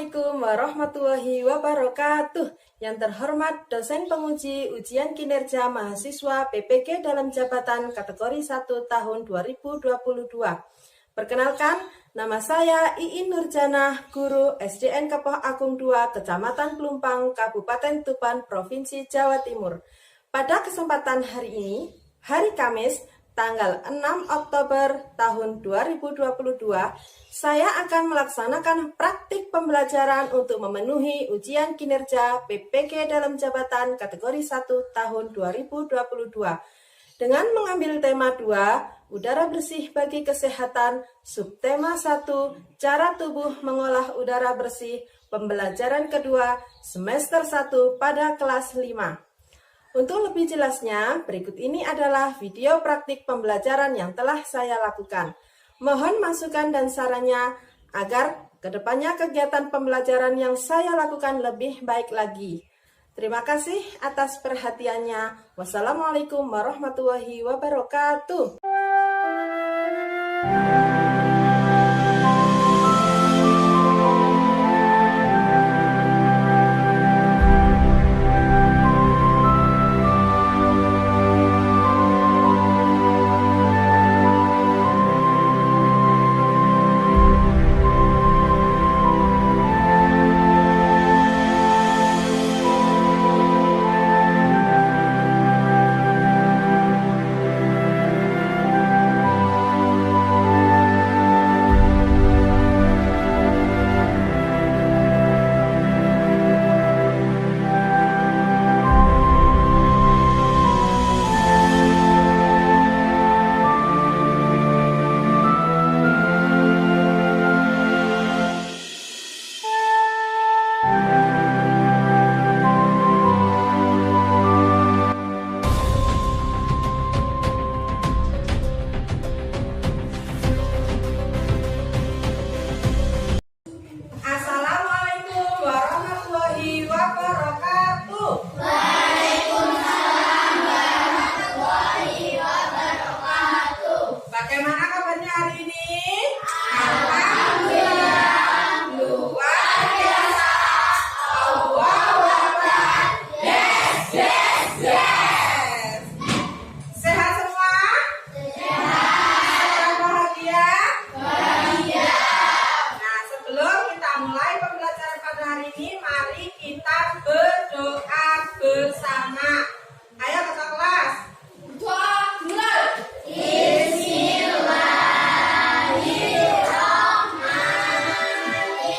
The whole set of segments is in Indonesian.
Assalamualaikum warahmatullahi wabarakatuh. Yang terhormat dosen penguji ujian kinerja mahasiswa PPG dalam jabatan kategori 1 tahun 2022. Perkenalkan, nama saya Iin Nurjanah, guru SDN Kepoh Agung 2, Kecamatan Pelumpang, Kabupaten Tuban, Provinsi Jawa Timur. Pada kesempatan hari ini, hari Kamis, tanggal 6 Oktober tahun 2022, saya akan melaksanakan praktik pembelajaran untuk memenuhi ujian kinerja PPG dalam jabatan kategori 1 tahun 2022 dengan mengambil tema 2, udara bersih bagi kesehatan, subtema 1, cara tubuh mengolah udara bersih, pembelajaran kedua semester 1 pada kelas 5. Untuk lebih jelasnya, berikut ini adalah video praktik pembelajaran yang telah saya lakukan. Mohon masukan dan sarannya agar kedepannya kegiatan pembelajaran yang saya lakukan lebih baik lagi. Terima kasih atas perhatiannya. Wassalamualaikum warahmatullahi wabarakatuh. Assalamualaikum warahmatullahi wabarakatuh. Waalaikumsalam warahmatullahi wabarakatuh. Bagaimana kabarnya hari ini? Alhamdulillah. Luar biasa. Allahu Akbar. Yes. Sehat semua? Sehat. Bahagia? Bahagia. Nah, sebelum kita mulai pembelajaran pada hari ini, mari kita berdoa bersama. Ayo kakak kelas. Doa mulai. Bismillahirrahmanirrahim.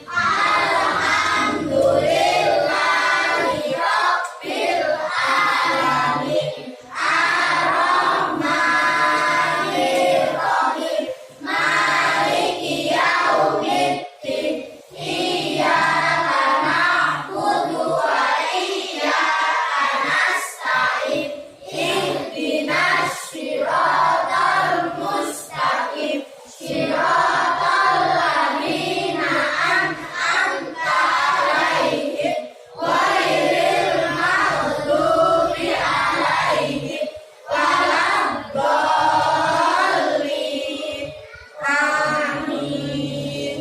Alhamdulillahirabbil alamin. Ar-Rahmanir-Rahim. Maliki yaumiddin. Iyyaka na'budu wa iyyaka nasta'in. Ihdinas siratal mustaqim. Siratal ladzina an'amta 'alaihim ghairil maghdubi 'alaihim waladdallin. Amin.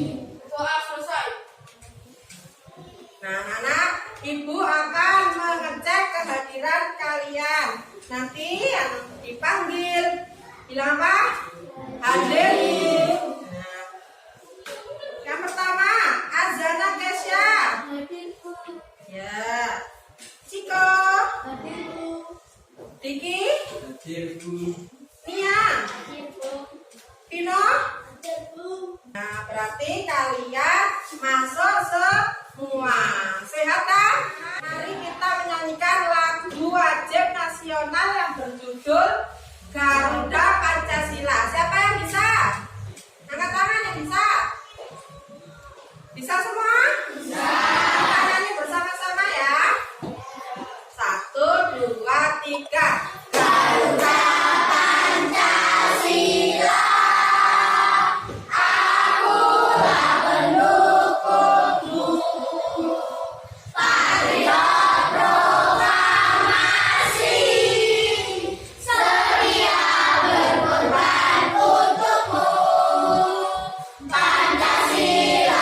Doa selesai. Nah, anak, ibu akan mengecek kehadiran kalian. Nanti yang dipanggil bilang apa? Hadir. Nah, yang pertama, Azana Kesya. Ya. Ciko. Diki. Nia. Pino. Nah, berarti kalian masuk semua. Sehat kan? Mari kita menyanyikan lagu wajib nasional yang berjudul Garuda Pancasila. Siapa yang bisa? Angkat tangan yang bisa. Bisa semua? Bisa. Kita nyanyi bersama-sama ya. 1, 2, 3. Garuda Pancasila. Akulah pendukungmu. Patriot proklamasi. Setia berkorban untukmu. Pancasila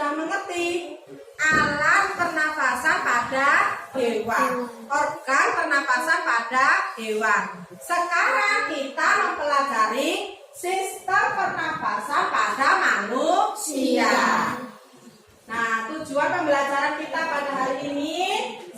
sudah mengerti alat pernafasan pada hewan, organ pernafasan pada hewan. Sekarang kita mempelajari sistem pernafasan pada manusia. Nah, tujuan pembelajaran kita pada hari ini,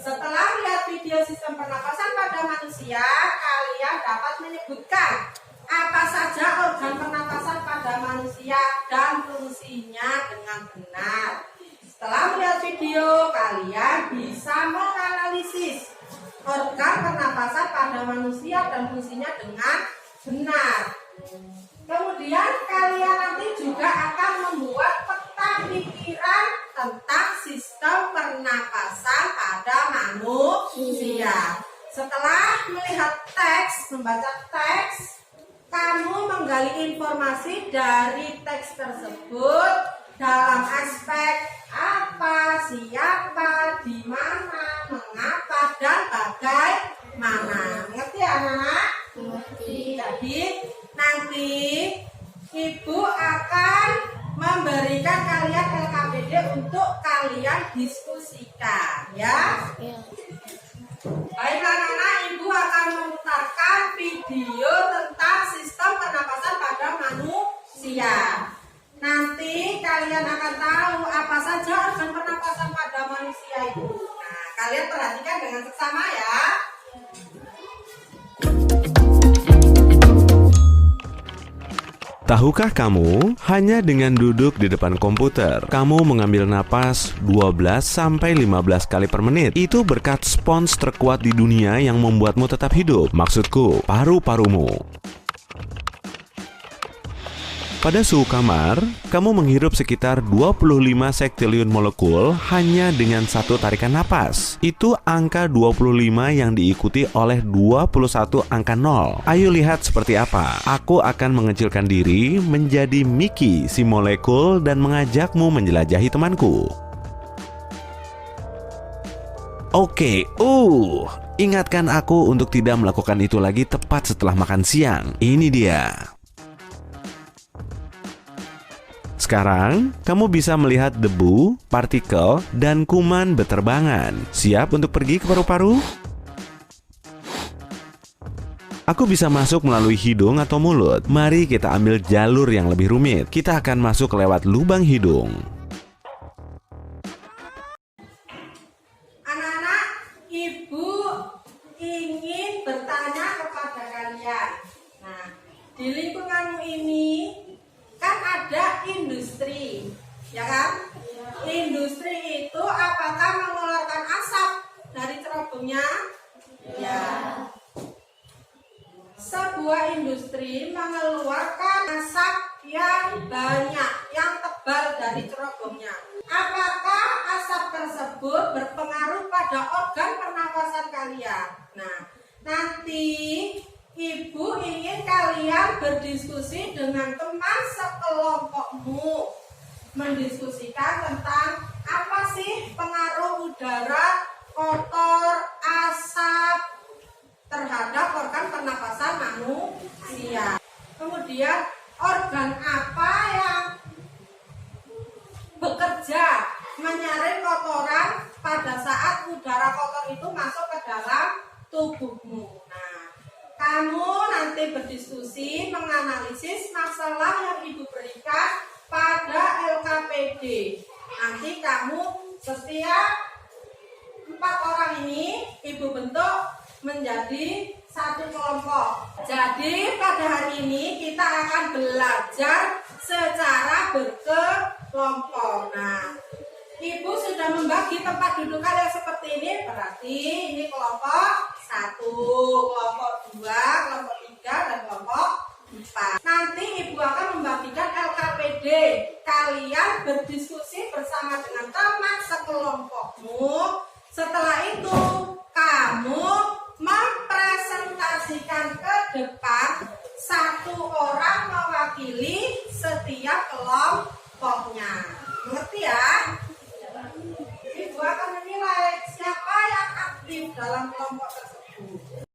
setelah melihat video sistem pernafasan pada manusia, kalian dapat menyebutkan apa saja organ pernafasan pada manusia dan fungsinya dengan benar. Setelah melihat video, kalian bisa menganalisis organ pernafasan pada manusia dan fungsinya dengan benar. Kemudian kalian nanti juga akan membuat peta pikiran tentang sistem pernapasan pada manusia. Setelah melihat teks, membaca teks, kamu menggali informasi dari teks tersebut dalam aspek apa, siapa, di mana, mengapa, dan bagaimana. Mengerti ya anak-anak? Mengerti. Jadi nanti Ibu akan memberikan kalian LKPD untuk kalian diskusikan, ya. Baik anak-anak, Ibu akan memutarkan video tentang sistem pernapasan pada manusia. Nanti kalian akan tahu apa saja organ pernapasan pada manusia itu. Nah, kalian perhatikan dengan seksama ya. Tahukah kamu, hanya dengan duduk di depan komputer, kamu mengambil napas 12-15 kali per menit. Itu berkat spons terkuat di dunia yang membuatmu tetap hidup. Maksudku, paru-parumu. Pada suhu kamar, kamu menghirup sekitar 25 sektiliun molekul hanya dengan satu tarikan napas. Itu angka 25 yang diikuti oleh 21 angka 0. Ayo lihat seperti apa. Aku akan mengecilkan diri menjadi Mickey si molekul dan mengajakmu menjelajahi temanku. Oke, ingatkan aku untuk tidak melakukan itu lagi tepat setelah makan siang. Ini dia. Sekarang, kamu bisa melihat debu, partikel, dan kuman beterbangan. Siap untuk pergi ke paru-paru? Aku bisa masuk melalui hidung atau mulut. Mari kita ambil jalur yang lebih rumit. Kita akan masuk lewat lubang hidung. Anak-anak, Ibu ingin bertanya kepada kalian. Nah, di lingkunganmu ini kan ada industri, ya kan? Industri itu apakah mengeluarkan asap dari cerobongnya? Ya. Sebuah industri mengeluarkan asap yang banyak, yang tebal dari cerobongnya. Apakah asap tersebut berpengaruh pada organ pernapasan kalian? Nah, nanti Ibu ingin kalian berdiskusi dengan teman sekelompokmu, mendiskusikan tentang apa sih pengaruh udara kotor, asap terhadap organ pernapasan manusia. Kemudian organ apa yang bekerja menyaring kotoran pada saat udara kotor itu masuk ke dalam tubuhmu. Nah, kamu nanti berdiskusi, menganalisis masalah yang Ibu berikan pada LKPD. Nanti kamu setiap 4 orang ini Ibu bentuk menjadi satu kelompok. Jadi pada hari ini kita akan belajar secara berkelompok. Nah, Ibu sudah membagi tempat duduk kalian seperti ini. Berarti ini kelompok 1, kelompok 2, kelompok 3, dan kelompok 4. Nanti Ibu akan membagikan LKPD. Kalian berdiskusi bersama dengan teman sekelompokmu. Setelah itu kamu mempresentasikan ke depan, satu orang mewakili setiap kelompoknya. Mengerti ya? Ibu akan menilai siapa yang aktif dalam kelompok tersebut.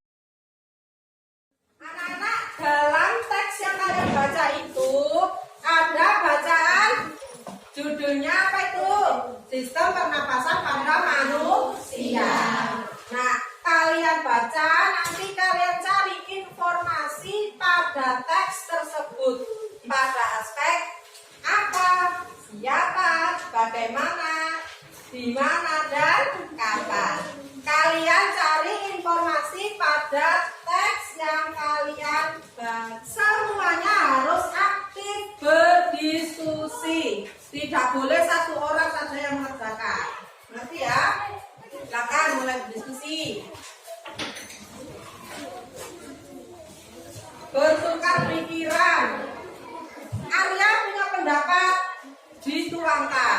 Anak-anak, dalam teks yang kalian baca itu ada bacaan judulnya apa itu? sistem pernapasan pada manusia. Nah, kalian baca, nanti kalian cari informasi pada teks tersebut pada aspek apa, siapa, bagaimana, di mana, dan kapan. Kalian cari informasi pada teks yang kalian baca. Semuanya harus aktif berdiskusi. Tidak boleh satu orang saja yang mengerjakan. Ngerti ya? Silakan mulai berdiskusi. Bertukar pikiran. Arya punya pendapat, dituangkan.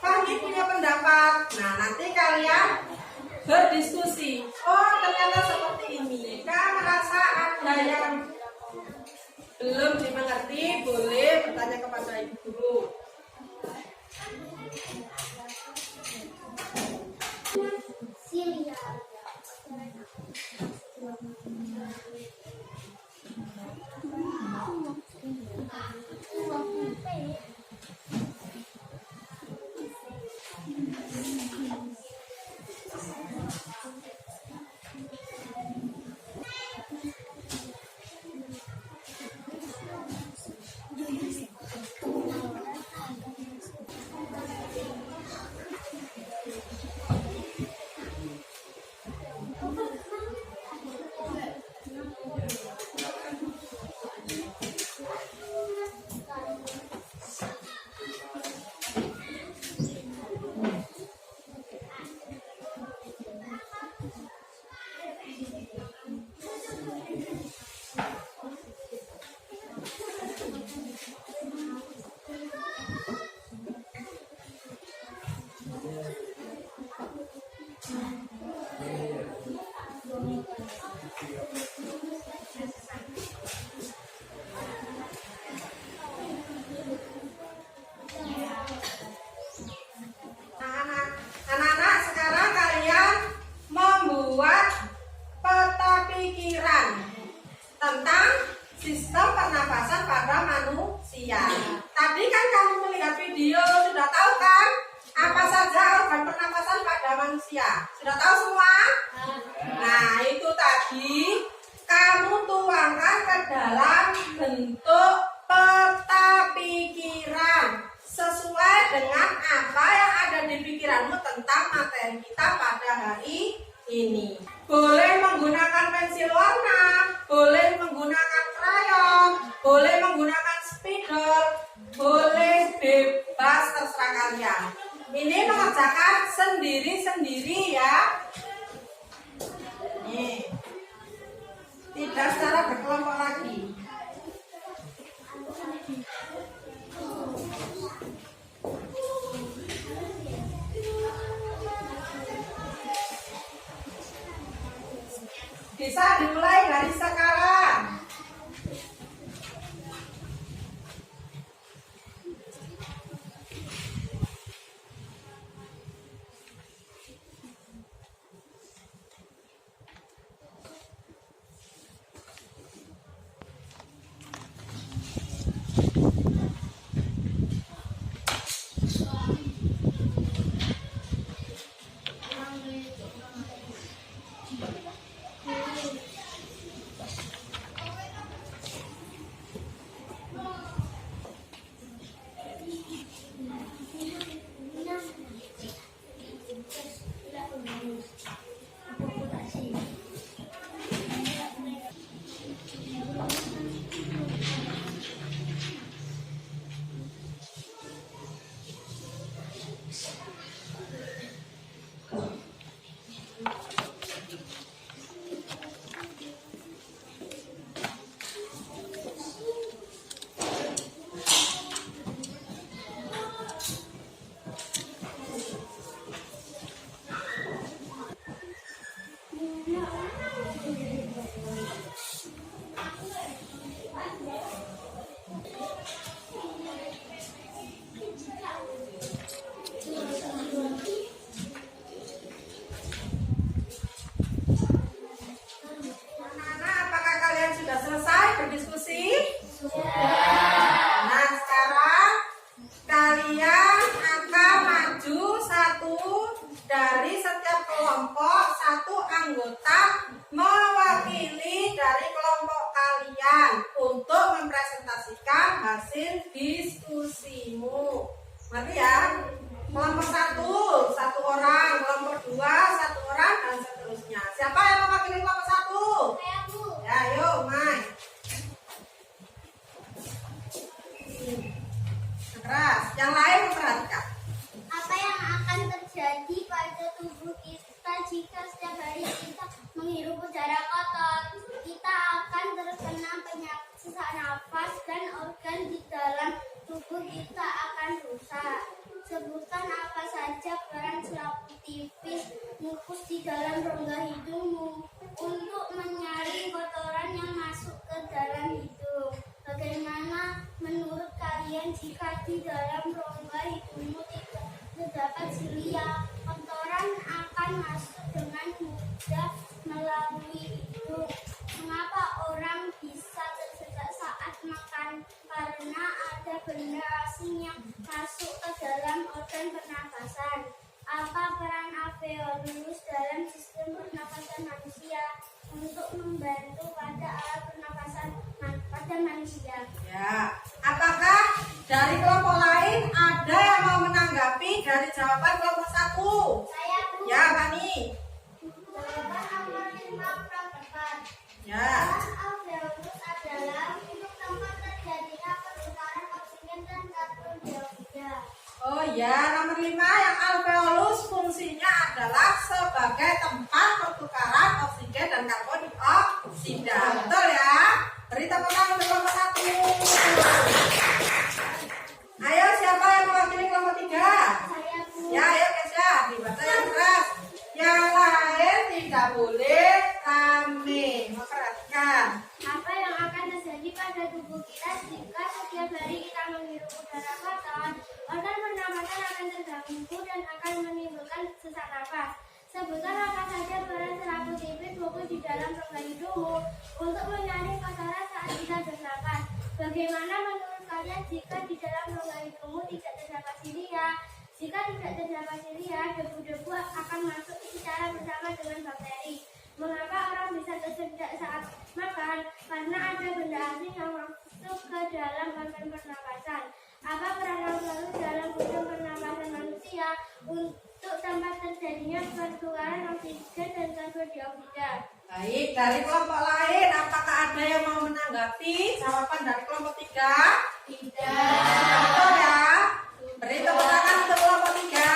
Fahmi punya pendapat. Nah, nanti kalian berdiskusi. Oh, ternyata seperti ini. Jika merasa ada yang belum dimengerti, boleh bertanya kepada ibu guru. Anak-anak, sekarang kalian membuat peta pikiran tentang sistem pernapasan pada manusia. Tadi kan kamu melihat video, sudah tahu kan apa saja organ pernapasan pada manusia? Sudah tahu semua? Nah, itu tadi kamu tuangkan ke dalam bentuk peta pikiran sesuai dengan apa yang ada di pikiranmu tentang materi kita pada hari ini. Boleh menggunakan pensil warna, boleh menggunakan krayon, boleh menggunakan spidol, boleh bebas terserah kalian. Ini mengerjakan sendiri-sendiri ya. Nih, tidak secara berkelompok lagi. Bisa dimulai dari sekarang. dari setiap kelompok satu anggota mewakili dari kelompok kalian untuk mempresentasikan hasil diskusimu. Ngerti ya? Kelompok satu orang, kelompok dua, satu orang, dan seterusnya. Siapa yang mewakili kelompok satu? Saya Bu. Ya, yuk, Mai. Keras. Yang lain memperhatikan. Apa yang akan terjadi pada tubuh kita jika setiap hari kita menghirup udara kotor? Kita akan terkena penyakit sesak nafas dan organ di dalam tubuh kita akan rusak. Sebutkan apa saja peran selaput tipis mukus di dalam rongga hidungmu untuk menyaring kotoran yang masuk ke dalam hidung. Bagaimana menurut kalian jika di dalam rongga hidungmu tidak terdapat silia? Kotoran akan masuk dengan mudah melalui hidung. Mengapa orang bisa tersedak saat makan? Karena ada benda asing yang masuk ke dalam organ pernapasan. Apa peran alveolus dalam sistem pernapasan manusia untuk membantu pada alat pernapasan pada manusia? Ya, apakah dari kelompok lain ada yang mau menanggapi dari jawaban kelompok satu? Saya Bu. Ya, Bani. Jawaban nomor 5 perempat. Ya. Alveolus adalah untuk tempat terjadinya pertukaran oksigen dan karbon dioksida. Oh ya, nomor 5 yang alveolus fungsinya adalah sebagai tempat pertukaran oksigen dan karbon dioksida. Betul ya? Beri tepuk tangan untuk kelompok satu. Ayo, siapa yang mewakili kelompok 3? Saya Bu. Ya, ayo Kesya, dibaca yang keras. Yang lain tidak boleh rame. Memperhatikan. Apa yang akan terjadi pada tubuh kita jika setiap hari kita menghirup udara kotor? Organ pernapasan akan terganggu dan akan menimbulkan sesak nafas. Sebutkan apa saja peran selaput tipis mukus di dalam rongga hidungmu untuk menyaring kotoran saat kita bernapas. Bagaimana menurut kalian jika di dalam rongga hidungmu tidak terdapat silia? Jika tidak terdapat silia, debu-debu akan masuk secara bersama dengan bakteri. Mengapa orang bisa tersedak saat makan? Karena ada benda asing yang masuk ke dalam organ pernapasan. Apa peran alveolus dalam sistem pernapasan manusia untuk tempat terjadinya pertukaran oksigen dan karbon dioksida? Baik, dari kelompok lain, apakah ada yang mau menanggapi jawaban dari kelompok 3? Tidak. Betul ya? Beri tepuk tangan untuk kelompok 3.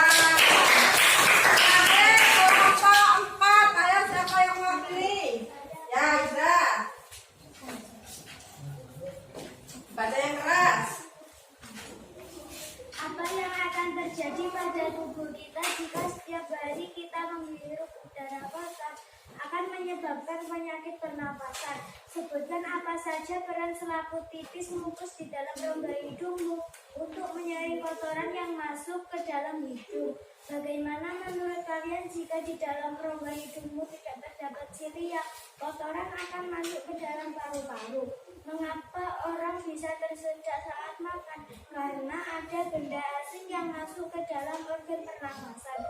Oke, kelompok 4. Ayo, siapa yang mewakili? Ya, Iza. Baca yang keras. Apa yang akan terjadi pada tubuh kita jika setiap hari kita menghirup udara kotor? Akan menyebabkan penyakit pernapasan. Sebutkan apa saja peran selaput tipis mukus di dalam rongga hidungmu untuk menyaring kotoran yang masuk ke dalam hidung. Bagaimana menurut kalian jika di dalam rongga hidungmu tidak terdapat silia? Kotoran akan masuk ke dalam paru-paru. Mengapa orang bisa tersedak saat makan? Karena ada benda asing yang masuk ke dalam organ pernapasan.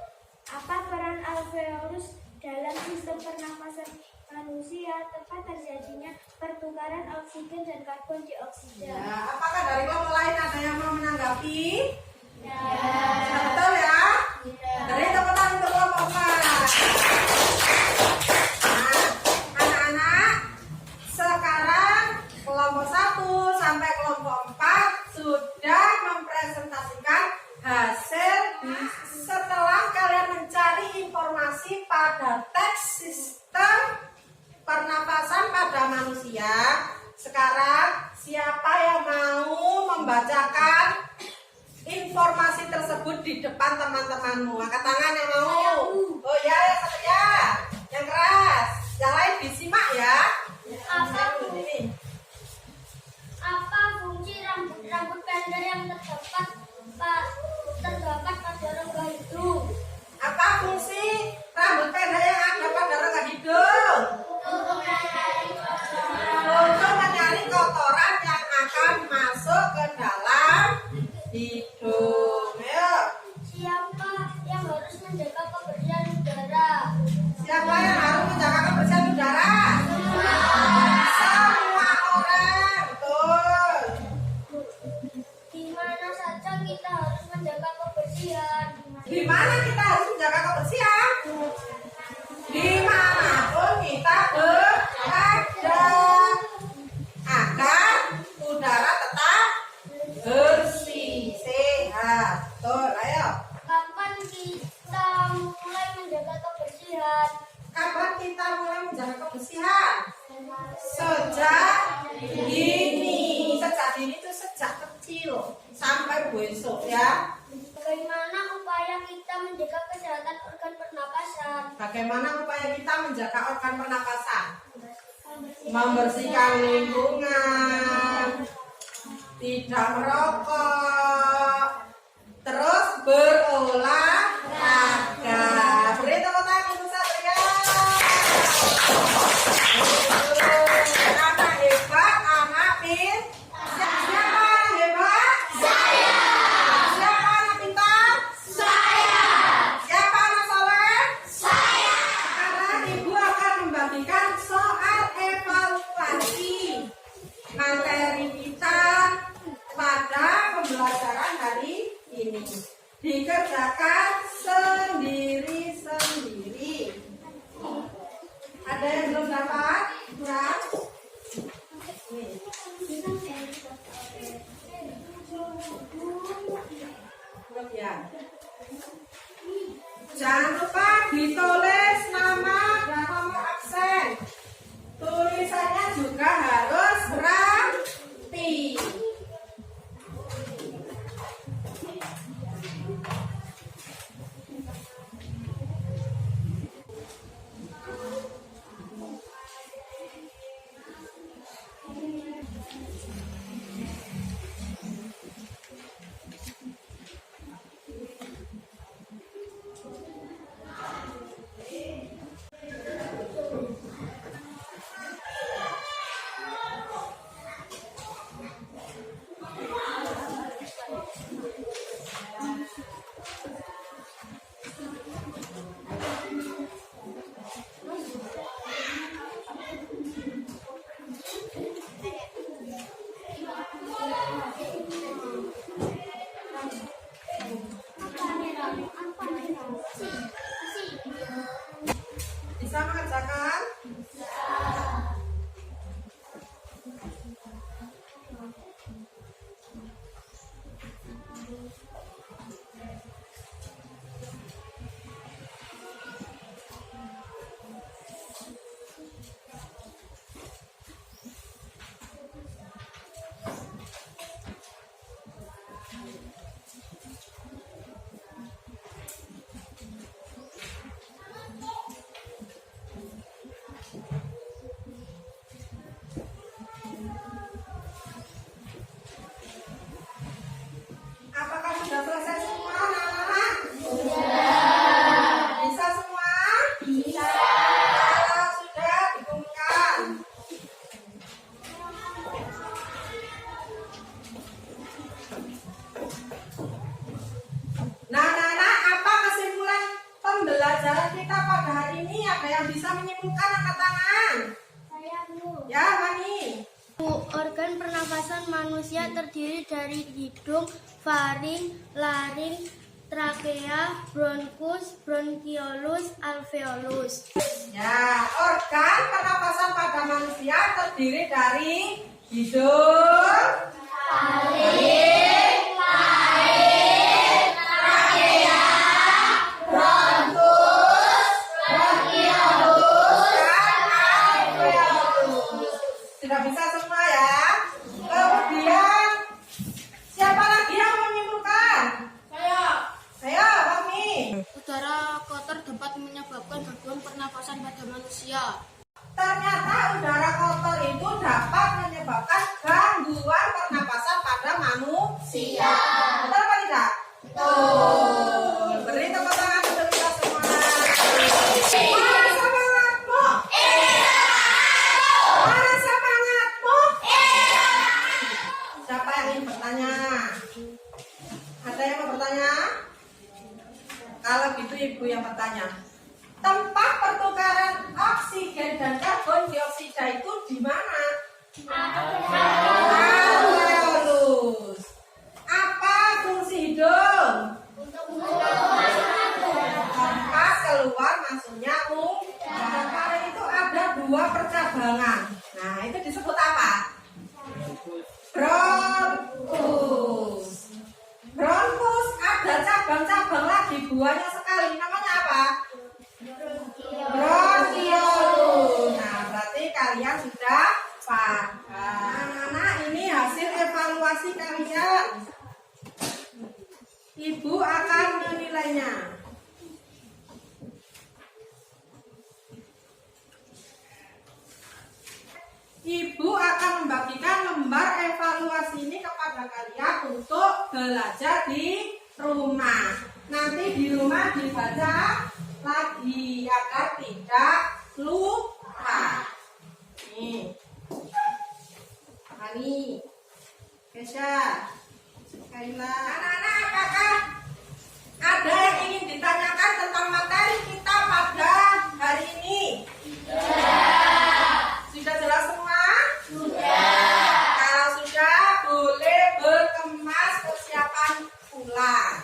Apa peran alveolus dalam sistem pernapasan manusia? Tempat terjadinya pertukaran oksigen dan karbon dioksida. Ya, apakah dari kelompok lain ada yang mau menanggapi? Ya. Betul ya? Beri tepuk tangan untuk kelompok 4. Nah, anak-anak, sekarang kelompok 1 sampai kelompok 4 sudah mempresentasikan hasil setelah kalian mencari informasi pada teks sistem pernapasan pada manusia. Sekarang siapa yang mau membacakan informasi tersebut di depan teman-temanmu? Angkat tangan yang mau. Oh ya, yang satu ya. Yang keras. Yang lain disimak ya. Ini. Apa fungsi rambut pendek yang terdapat pada rongga hidung? Apa fungsi rambut pendek yang ada pada rongga hidung? Untuk menyaring kotoran yang akan masuk ke dalam hidung. Ayo. Siapa yang harus menjaga kebersihan Di mana kita harus menjaga kebersihan? Dimanapun kita berada, agar udara tetap bersih, sehat. Betul, ayo. Kapan kita mulai menjaga kebersihan? Kapan kita mulai menjaga kebersihan? Sejak dini. Sejak dini itu sejak kecil sampai besok ya. Bagaimana upaya kita menjaga kesehatan organ pernapasan? Bagaimana upaya kita menjaga organ pernapasan? Membersihkan lingkungan, tidak merokok, terus berolahraga. Beri tepuk tangan untuk Satria. Anak hebat, anak pintar. Siapa anak hebat? Saya. Siapa anak pintar? Saya. Siapa anak soleh? Saya. Sekarang ibu akan membagikan soal evaluasi materi kita pada pembelajaran hari ini. Dikerjakan sendiri-sendiri. Ada yang belum dapat? Kurang? Nih. Kemudian jangan lupa ditulis nama dan nomor absen. Tulisannya juga harus rapi. Bisa mengerjakan? Apakah sudah selesai semua anak-anak? Sudah. Bisa semua? Bisa. Kalau sudah dikumpulkan. Nah, anak-anak, apa kesimpulan pembelajaran kita pada hari ini? Ada yang bisa menyimpulkan, angkat tangan? Saya Bu. Ya, Mani. Organ pernafasan manusia terdiri dari hidung, faring, laring, trakea, bronkus, bronkiolus, alveolus. Ya, organ pernapasan pada manusia terdiri dari hidung, faring, trakea, bronkus, bronkiolus, dan alveolus. Sudah bisa semua ya? Kemudian siapa lagi yang mau menyimpulkan? Saya, Bami. Udara kotor dapat menyebabkan gangguan pernafasan pada manusia. Ternyata udara kotor itu dapat menyebabkan gangguan pernapasan pada manusia. Betul apa tidak? Betul. Beri tepuk tangan untuk kita semua. Mana semangatmu? Mana semangatmu? Siapa yang ingin bertanya? Ada yang mau bertanya? Kalau gitu ibu yang bertanya. Tempat pertukaran oksigen dan karbon dioksida itu di mana? Alveolus. Apa fungsi hidung? Untuk buah percabangan. Nah, itu disebut apa? Bronkus. Bronkus ada cabang-cabang lagi buahnya sekali. Namanya apa? Bronkiolus. Nah, berarti kalian sudah paham. Nah, ini hasil evaluasi kalian. Ibu akan menilainya. Ibu akan membagikan lembar evaluasi ini kepada kalian untuk belajar di rumah. Nanti di rumah dibaca lagi agar tidak lupa. Nih, Hani, Kesha, Kaila. Anak-anak, apakah ada yang ingin ditanyakan tentang materi kita pada hari ini? Sudah jelas semua? Sudah. Kalau sudah, boleh berkemas persiapan pulang.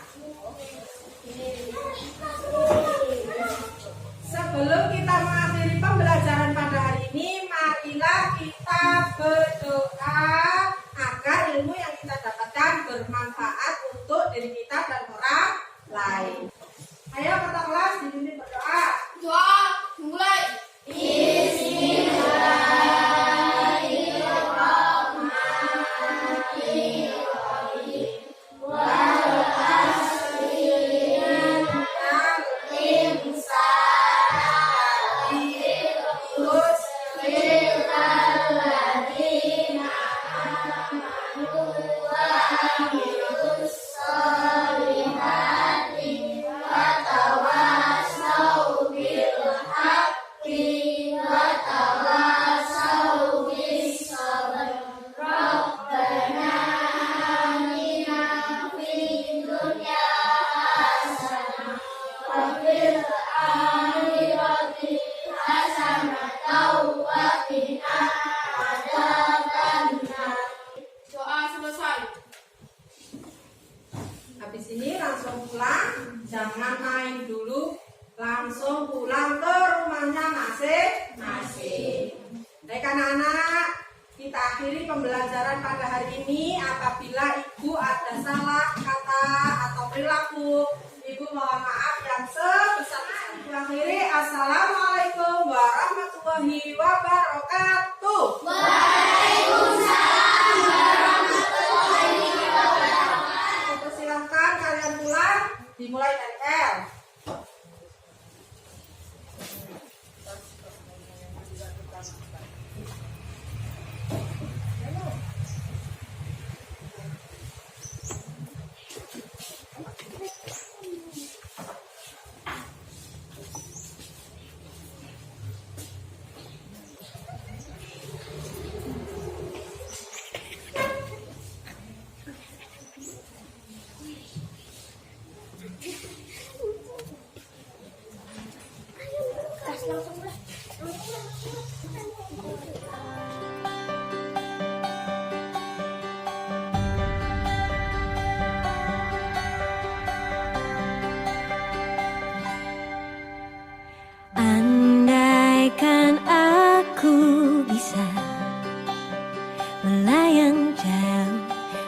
Sebelum kita mengakhiri pembelajaran pada hari ini, marilah kita berdoa agar ilmu yang kita dapatkan bermanfaat untuk diri kita dan orang lain. Ayo kata kelas dipimpin berdoa. Doa mulai. Doa selesai. Habis ini langsung pulang, jangan main dulu, langsung pulang ke rumahnya masing-masing. Baik anak-anak, kita akhiri pembelajaran pada hari ini. Apabila ibu ada salah kata atau perilaku, ibu mohon maaf yang sebesar-besarnya. Ibu akhiri, assalamualaikum warahmatullahi wabarakatuh. Waalaikumsalam warahmatullahi wabarakatuh. Silahkan kalian pulang, dimulai dari L.